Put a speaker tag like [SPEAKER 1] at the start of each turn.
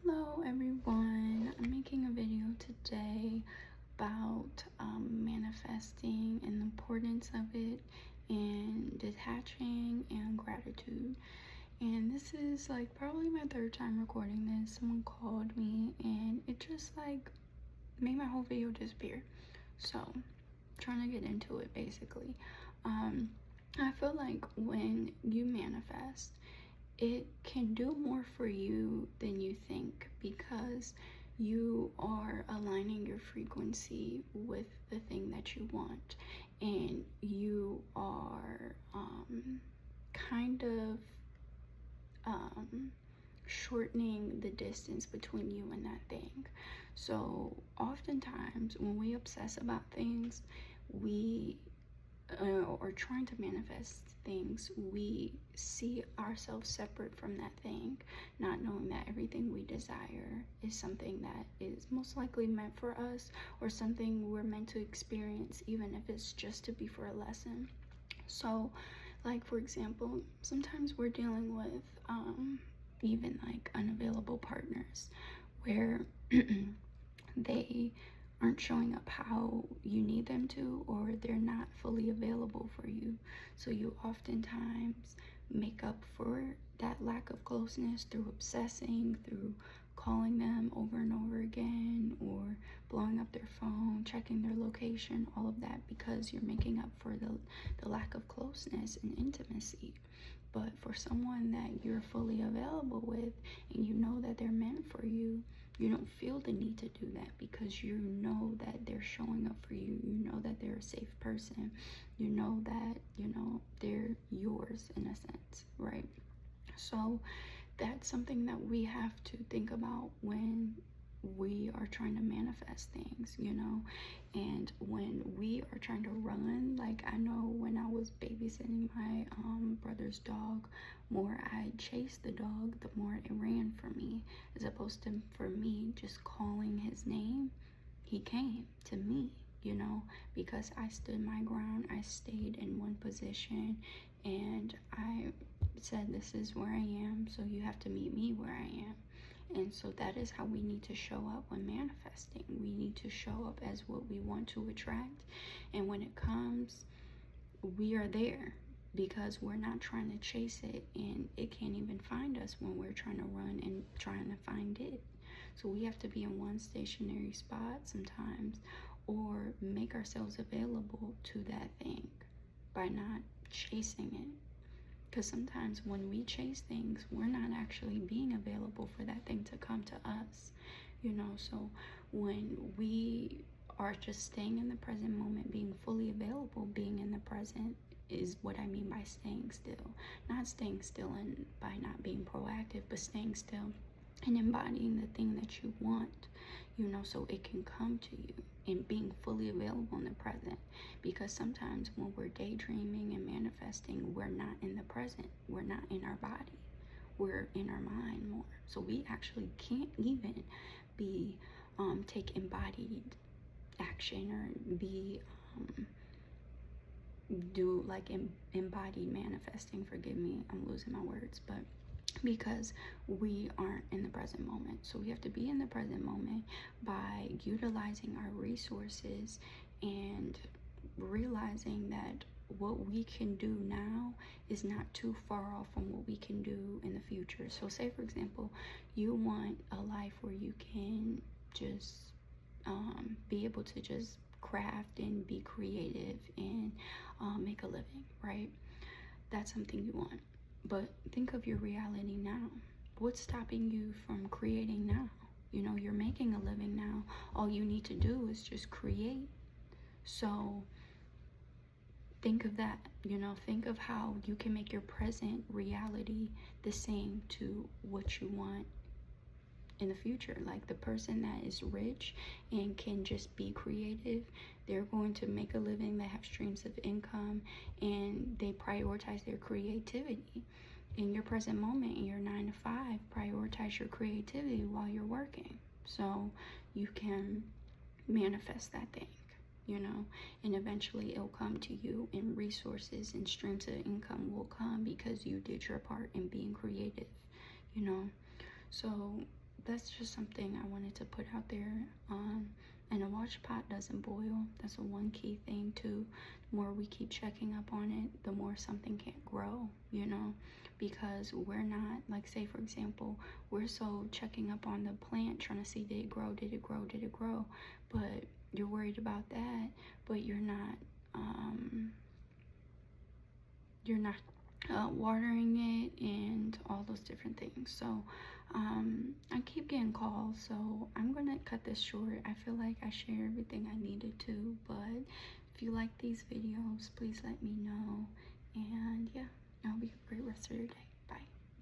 [SPEAKER 1] Hello everyone, I'm making a video today about manifesting and the importance of it, and detaching and gratitude. And this is like probably my third time recording this. Someone called me and it just like made my whole video disappear. So trying to get into it basically. I feel like when you manifest, it can do more for you than you think, because you are aligning your frequency with the thing that you want, and you are kind of shortening the distance between you and that thing. So oftentimes when we obsess about things, we or trying to manifest things, we see ourselves separate from that thing, not knowing that everything we desire is something that is most likely meant for us, or something we're meant to experience, even if it's just to be for a lesson. So, like for example, sometimes we're dealing with even like unavailable partners where they aren't showing up how you need them to, or they're not fully available for you. So you oftentimes make up for that lack of closeness through obsessing, through calling them over and over again, or blowing up their phone, checking their location, all of that, because you're making up for the lack of closeness and intimacy. But for someone that you're fully available with, and you know that they're meant for you, you don't feel the need to do that, because you know that they're showing up for you. You know that they're a safe person. You know that, they're yours in a sense, right? So that's something that we have to think about when we are trying to manifest things, and when we are trying to run. Like, I know when I was babysitting my brother's dog, more I chased the dog, the more it ran for me, as opposed to for me just calling his name. He came to me, because I stood my ground. I stayed in one position, and I said, this is where I am, so you have to meet me where I am. And so that is how we need to show up when manifesting. We need to show up as what we want to attract. And when it comes, we are there, because we're not trying to chase it, and it can't even find us when we're trying to run and trying to find it. So we have to be in one stationary spot sometimes, or make ourselves available to that thing by not chasing it. Because sometimes when we chase things, we're not actually being available for that thing to come to us, So when we are just staying in the present moment, being fully available, being in the present, is what I mean by staying still. Not staying still and by not being proactive, but staying still and embodying the thing that you want, so it can come to you, and being fully available in the present. Because sometimes when we're daydreaming and manifesting, we're not in the present. We're not in our body. We're in our mind more. So we actually can't even be take embodied action, or be do like embodied manifesting. Forgive me, I'm losing my words, but because we aren't in the present moment. So we have to be in the present moment by utilizing our resources and realizing that what we can do now is not too far off from what we can do in the future. So say for example, you want a life where you can just be able to just craft and be creative and make a living, right? That's something you want. But think of your reality now. What's stopping you from creating now? You're making a living now. All you need to do is just create. So think of that, think of how you can make your present reality the same to what you want in the future. Like the person that is rich and can just be creative, they're going to make a living, they have streams of income, and they prioritize their creativity. In your present moment, in your 9 to 5, prioritize your creativity while you're working, so you can manifest that thing, and eventually it'll come to you, and resources and streams of income will come because you did your part in being creative. So that's just something I wanted to put out there. And a watch pot doesn't boil. That's a one key thing too. The more we keep checking up on it, the more something can't grow, you know, because we're not, like, say for example, we're so checking up on the plant, trying to see, did it grow, did it grow, did it grow, but you're worried about that, but you're not watering it and all those different things. So I keep getting calls, so I'm gonna cut this short. I feel like I shared everything I needed to, but if you like these videos, please let me know. And yeah, I hope you have a great rest of your day.